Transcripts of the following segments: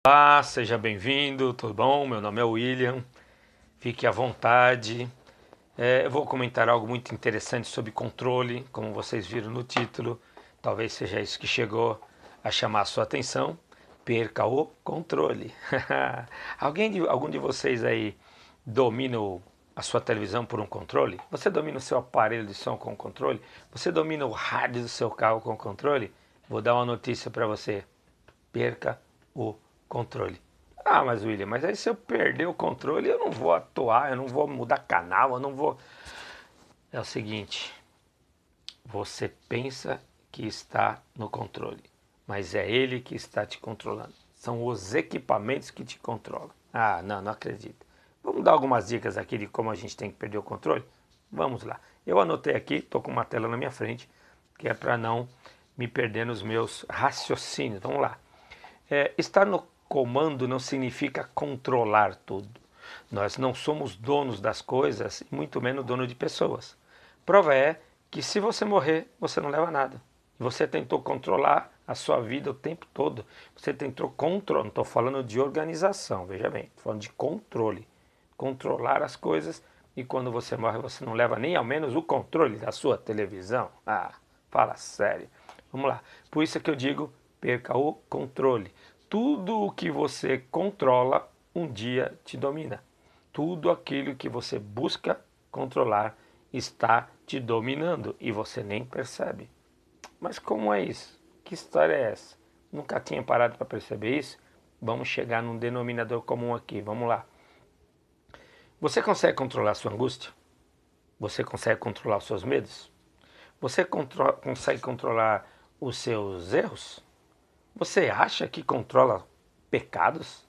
Olá, seja bem-vindo, tudo bom? Meu nome é William, fique à vontade. Eu vou comentar algo muito interessante sobre controle, como vocês viram no título, talvez seja isso que chegou a chamar a sua atenção. Perca o controle. Algum de vocês aí domina a sua televisão por um controle? Você domina o seu aparelho de som com controle? Você domina o rádio do seu carro com controle? Vou dar uma notícia para você. Perca o controle. Ah, mas William, mas aí se eu perder o controle, eu não vou atuar, eu não vou mudar canal, eu não vou. É o seguinte, você pensa que está no controle, mas é ele que está te controlando. São os equipamentos que te controlam. Ah, não acredito. Vamos dar algumas dicas aqui de como a gente tem que perder o controle? Vamos lá. Eu anotei aqui, estou com uma tela na minha frente, que é para não me perder nos meus raciocínios. Vamos lá. Estar no comando não significa controlar tudo. Nós não somos donos das coisas e muito menos dono de pessoas. Prova é que se você morrer, você não leva nada. Você tentou controlar a sua vida o tempo todo. Você tentou controlar, não estou falando de organização, veja bem, estou falando de controle. Controlar as coisas e quando você morre você não leva nem ao menos o controle da sua televisão. Ah, fala sério. Vamos lá. Por isso é que eu digo, perca o controle. Tudo o que você controla um dia te domina. Tudo aquilo que você busca controlar está te dominando e você nem percebe. Mas como é isso? Que história é essa? Nunca tinha parado para perceber isso? Vamos chegar num denominador comum aqui. Vamos lá. Você consegue controlar a sua angústia? Você consegue controlar os seus medos? Você consegue controlar os seus erros? Você acha que controla pecados?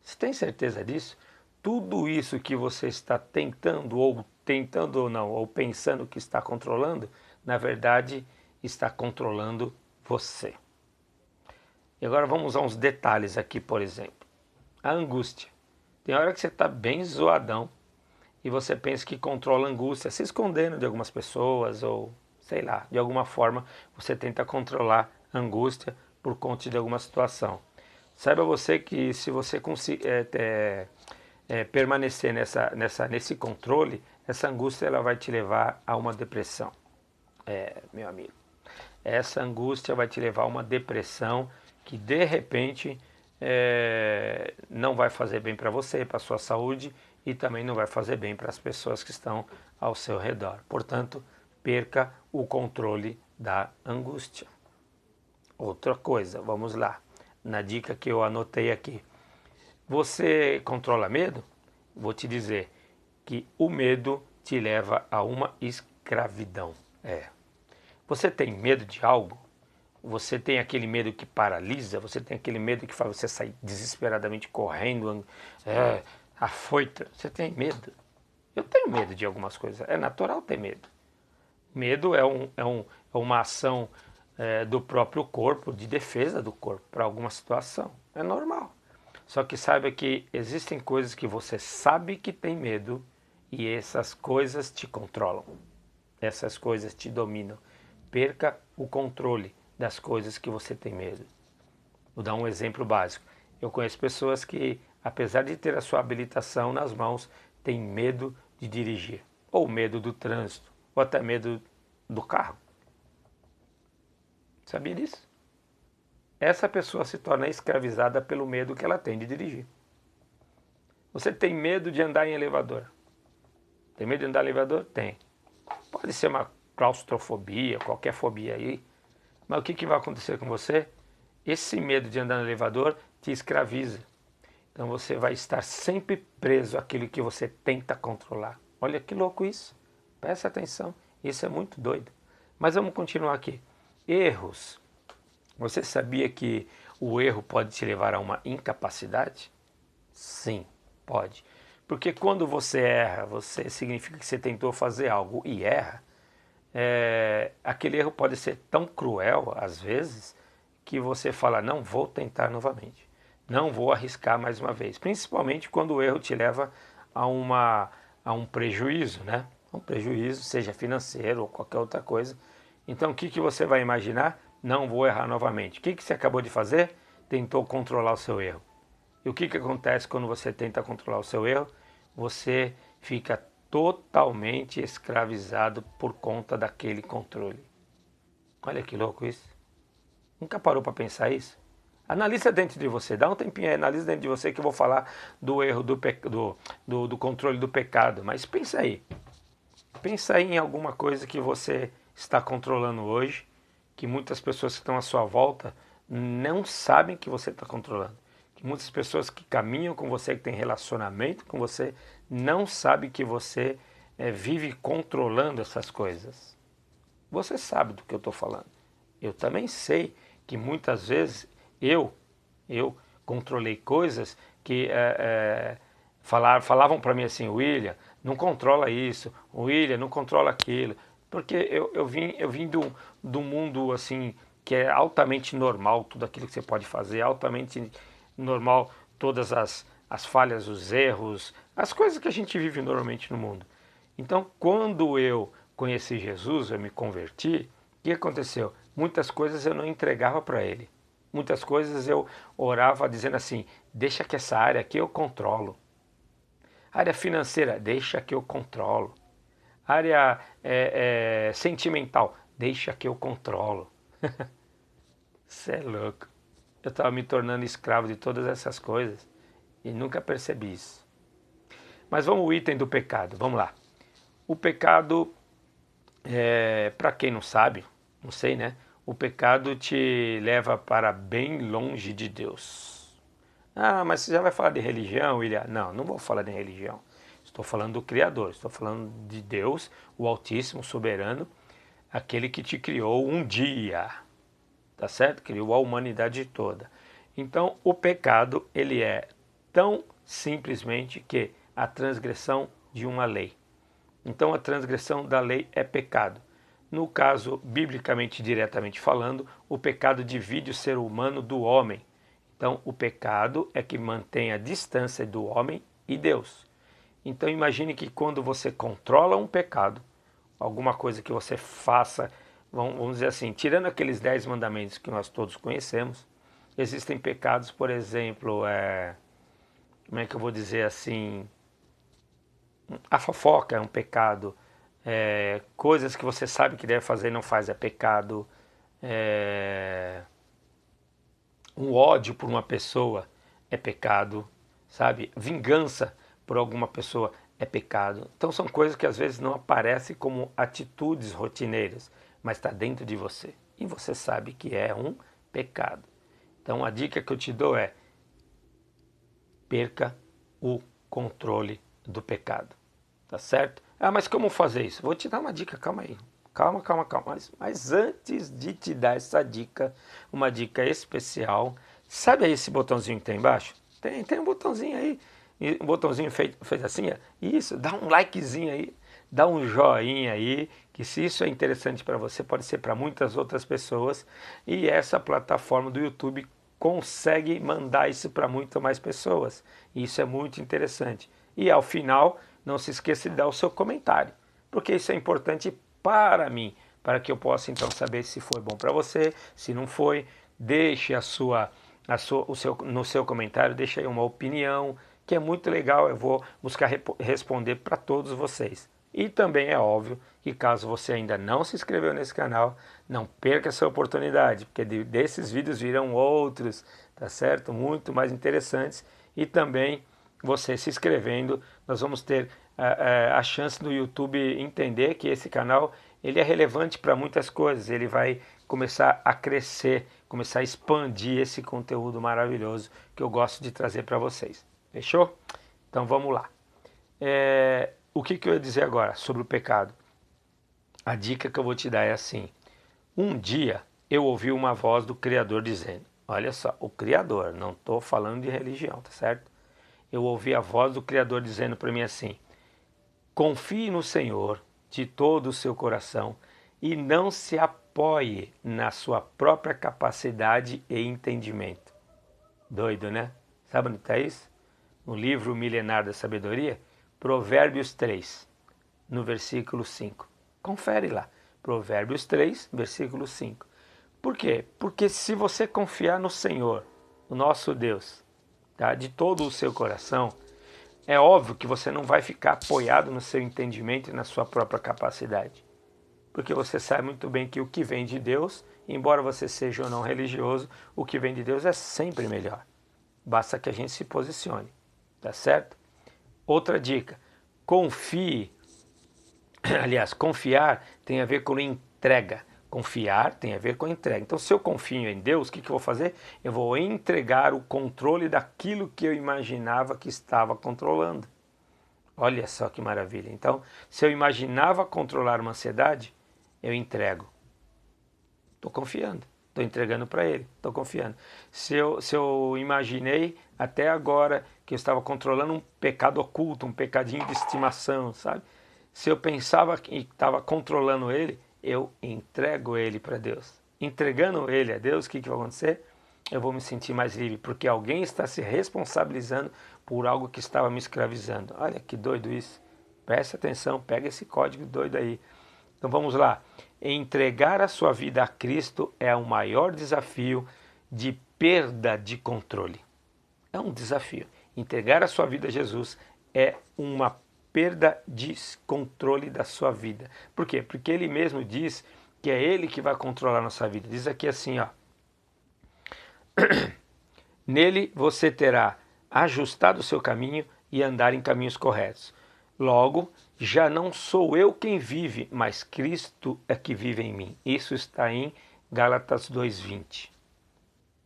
Você tem certeza disso? Tudo isso que você está tentando ou não, ou pensando que está controlando, na verdade está controlando você. E agora vamos a uns detalhes aqui, por exemplo. A angústia. Tem hora que você está bem zoadão e você pensa que controla a angústia, se escondendo de algumas pessoas ou, sei lá, de alguma forma você tenta controlar a angústia por conta de alguma situação. Saiba você que se você permanecer nesse controle, essa angústia ela vai te levar a uma depressão. Meu amigo. Essa angústia vai te levar a uma depressão que de repente não vai fazer bem para você, para a sua saúde e também não vai fazer bem para as pessoas que estão ao seu redor. Portanto, perca o controle da angústia. Outra coisa, vamos lá, na dica que eu anotei aqui. Você controla medo? Vou te dizer que o medo te leva a uma escravidão. Você tem medo de algo? Você tem aquele medo que paralisa? Você tem aquele medo que faz você sair desesperadamente correndo, afoita? Você tem medo? Eu tenho medo de algumas coisas. É natural ter medo. Medo é uma ação do próprio corpo, de defesa do corpo para alguma situação. É normal. Só que saiba que existem coisas que você sabe que tem medo e essas coisas te controlam. Essas coisas te dominam. Perca o controle das coisas que você tem medo. Vou dar um exemplo básico. Eu conheço pessoas que, apesar de ter a sua habilitação nas mãos, têm medo de dirigir, ou medo do trânsito, ou até medo do carro. Sabia disso? Essa pessoa se torna escravizada pelo medo que ela tem de dirigir. Você tem medo de andar em elevador? Tem medo de andar em elevador? Tem. Pode ser uma claustrofobia, qualquer fobia aí. Mas o que vai acontecer com você? Esse medo de andar no elevador te escraviza. Então você vai estar sempre preso àquilo que você tenta controlar. Olha que louco isso. Presta atenção. Isso é muito doido. Mas vamos continuar aqui. Erros. Você sabia que o erro pode te levar a uma incapacidade? Sim, pode. Porque quando você erra, você significa que você tentou fazer algo e erra. Aquele erro pode ser tão cruel, às vezes, que você fala, não vou tentar novamente. Não vou arriscar mais uma vez. Principalmente quando o erro te leva a um prejuízo, né? Um prejuízo, seja financeiro ou qualquer outra coisa. Então o que você vai imaginar? Não vou errar novamente. O que você acabou de fazer? tentou controlar o seu erro. E o que acontece quando você tenta controlar o seu erro? Você fica totalmente escravizado por conta daquele controle. Olha que louco isso. Nunca parou para pensar isso? Analisa dentro de você, dá um tempinho aí, analisa dentro de você que eu vou falar do erro do controle do pecado. Mas pensa aí. Pensa aí em alguma coisa que você está controlando hoje, que muitas pessoas que estão à sua volta não sabem que você está controlando. Que muitas pessoas que caminham com você, que têm relacionamento com você, não sabem que você vive controlando essas coisas. Você sabe do que eu estou falando. Eu também sei que muitas vezes eu controlei coisas que falavam para mim assim, William, não controla isso, William, não controla aquilo, porque eu vim do mundo assim que é altamente normal, tudo aquilo que você pode fazer, altamente normal, todas as falhas, os erros, as coisas que a gente vive normalmente no mundo. Então, quando eu conheci Jesus, eu me converti, o que aconteceu? Muitas coisas eu não entregava para ele. Muitas coisas eu orava dizendo assim, deixa que essa área aqui eu controlo. Área financeira, deixa que eu controlo. Área sentimental, deixa que eu controlo. Você é louco. Eu estava me tornando escravo de todas essas coisas e nunca percebi isso. Mas vamos ao item do pecado, vamos lá. O pecado, para quem não sabe, não sei, né? O pecado te leva para bem longe de Deus. Ah, mas você já vai falar de religião, William? Não, não vou falar de religião. Estou falando do Criador, estou falando de Deus, o Altíssimo, Soberano, aquele que te criou um dia, tá certo? Criou a humanidade toda. Então, o pecado, ele é tão simplesmente que a transgressão de uma lei. Então, a transgressão da lei é pecado. No caso, biblicamente, diretamente falando, o pecado divide o ser humano do homem. Então, o pecado é que mantém a distância do homem e Deus. Então, imagine que quando você controla um pecado, alguma coisa que você faça, vamos dizer assim, tirando aqueles 10 mandamentos que nós todos conhecemos, existem pecados, por exemplo, como é que eu vou dizer assim, a fofoca é um pecado, coisas que você sabe que deve fazer e não faz é pecado, um ódio por uma pessoa é pecado, sabe? Vingança por alguma pessoa é pecado. Então são coisas que às vezes não aparecem como atitudes rotineiras, mas está dentro de você. E você sabe que é um pecado. Então a dica que eu te dou é: perca o controle do pecado. Tá certo? Ah, mas como fazer isso? Vou te dar uma dica, calma aí. Calma. Mas antes de te dar essa dica, uma dica especial, sabe aí esse botãozinho que tem embaixo? Tem um botãozinho aí, um botãozinho fez assim, ó. Isso, dá um likezinho aí, dá um joinha aí, que se isso é interessante para você, pode ser para muitas outras pessoas, e essa plataforma do YouTube consegue mandar isso para muito mais pessoas. E isso é muito interessante. E ao final, não se esqueça de dar o seu comentário, porque isso é importante para mim, para que eu possa então saber se foi bom para você, se não foi. Deixe no seu comentário, deixe aí uma opinião, que é muito legal, eu vou buscar responder para todos vocês. E também é óbvio que caso você ainda não se inscreveu nesse canal, não perca essa oportunidade, porque desses vídeos virão outros, tá certo? Muito mais interessantes. E também você se inscrevendo, nós vamos ter a chance do YouTube entender que esse canal ele é relevante para muitas coisas, ele vai começar a crescer, começar a expandir esse conteúdo maravilhoso que eu gosto de trazer para vocês. Fechou? Então vamos lá. O que eu ia dizer agora sobre o pecado? A dica que eu vou te dar é assim: um dia eu ouvi uma voz do Criador dizendo, olha só, o Criador, não estou falando de religião, tá certo? Eu ouvi a voz do Criador dizendo para mim assim: confie no Senhor de todo o seu coração e não se apoie na sua própria capacidade e entendimento. Doido, né? Sabe onde está isso? No livro Milenar da Sabedoria, Provérbios 3, no versículo 5. Confere lá. Provérbios 3, versículo 5. Por quê? Porque se você confiar no Senhor, o nosso Deus, tá? De todo o seu coração, é óbvio que você não vai ficar apoiado no seu entendimento e na sua própria capacidade. Porque você sabe muito bem que o que vem de Deus, embora você seja ou não religioso, o que vem de Deus é sempre melhor. Basta que a gente se posicione, tá certo? Outra dica, confie. Aliás, confiar tem a ver com entrega. Confiar tem a ver com entrega. Então, se eu confio em Deus, o que eu vou fazer? Eu vou entregar o controle daquilo que eu imaginava que estava controlando. Olha só que maravilha. Então, se eu imaginava controlar uma ansiedade, eu entrego. Estou confiando. Estou entregando para Ele. Estou confiando. Se eu imaginei até agora que eu estava controlando um pecado oculto, um pecadinho de estimação, sabe? Se eu pensava que estava controlando ele, eu entrego ele para Deus. Entregando ele a Deus, o que vai acontecer? Eu vou me sentir mais livre, porque alguém está se responsabilizando por algo que estava me escravizando. Olha que doido isso. Preste atenção, pega esse código doido aí. Então vamos lá. Entregar a sua vida a Cristo é o maior desafio de perda de controle. É um desafio. Entregar a sua vida a Jesus é uma perda de controle da sua vida. Por quê? Porque Ele mesmo diz que é Ele que vai controlar a nossa vida. Diz aqui assim, ó. Nele você terá ajustado o seu caminho e andar em caminhos corretos. Logo, já não sou eu quem vive, mas Cristo é que vive em mim. Isso está em Gálatas 2:20.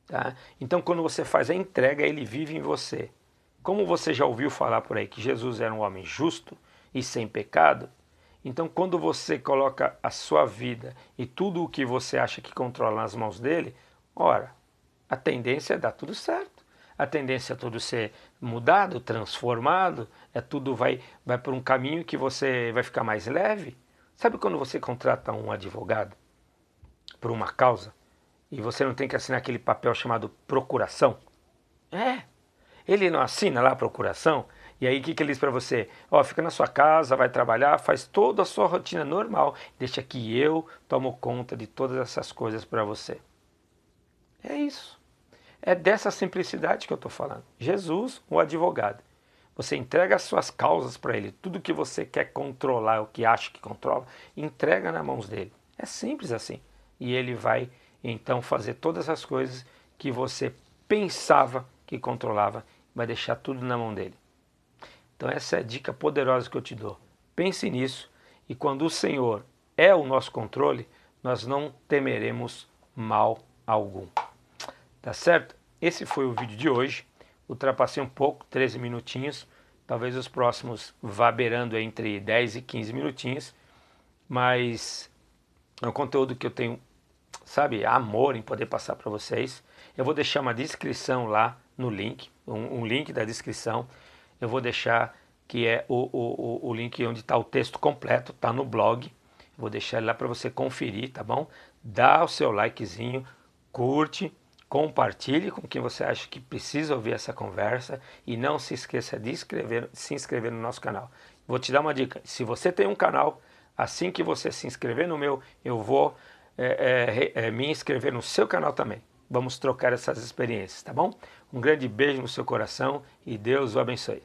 Tá? Então, quando você faz a entrega, Ele vive em você. Como você já ouviu falar por aí que Jesus era um homem justo e sem pecado, então quando você coloca a sua vida e tudo o que você acha que controla nas mãos dele, ora, a tendência é dar tudo certo. A tendência é tudo ser mudado, transformado, tudo vai por um caminho que você vai ficar mais leve. Sabe quando você contrata um advogado por uma causa e você não tem que assinar aquele papel chamado procuração? Ele não assina lá a procuração, e aí o que ele diz para você? Ó, fica na sua casa, vai trabalhar, faz toda a sua rotina normal, deixa que eu tomo conta de todas essas coisas para você. É isso. É dessa simplicidade que eu estou falando. Jesus, o advogado. Você entrega as suas causas para ele, tudo que você quer controlar, o que acha que controla, entrega nas mãos dele. É simples assim. E ele vai então fazer todas as coisas que você pensava que controlava, vai deixar tudo na mão dele. Então essa é a dica poderosa que eu te dou. Pense nisso e quando o Senhor é o nosso controle, nós não temeremos mal algum. Tá certo? Esse foi o vídeo de hoje. Ultrapassei um pouco, 13 minutinhos. Talvez os próximos vá beirando entre 10 e 15 minutinhos. Mas é um conteúdo que eu tenho, sabe, amor em poder passar para vocês. Eu vou deixar uma descrição lá no link, um link da descrição. Eu vou deixar que é o link onde está o texto completo, está no blog. Vou deixar ele lá para você conferir, tá bom? Dá o seu likezinho, curte, compartilhe com quem você acha que precisa ouvir essa conversa e não se esqueça de se inscrever no nosso canal. Vou te dar uma dica, se você tem um canal, assim que você se inscrever no meu, eu vou me inscrever no seu canal também. Vamos trocar essas experiências, tá bom? Um grande beijo no seu coração e Deus o abençoe.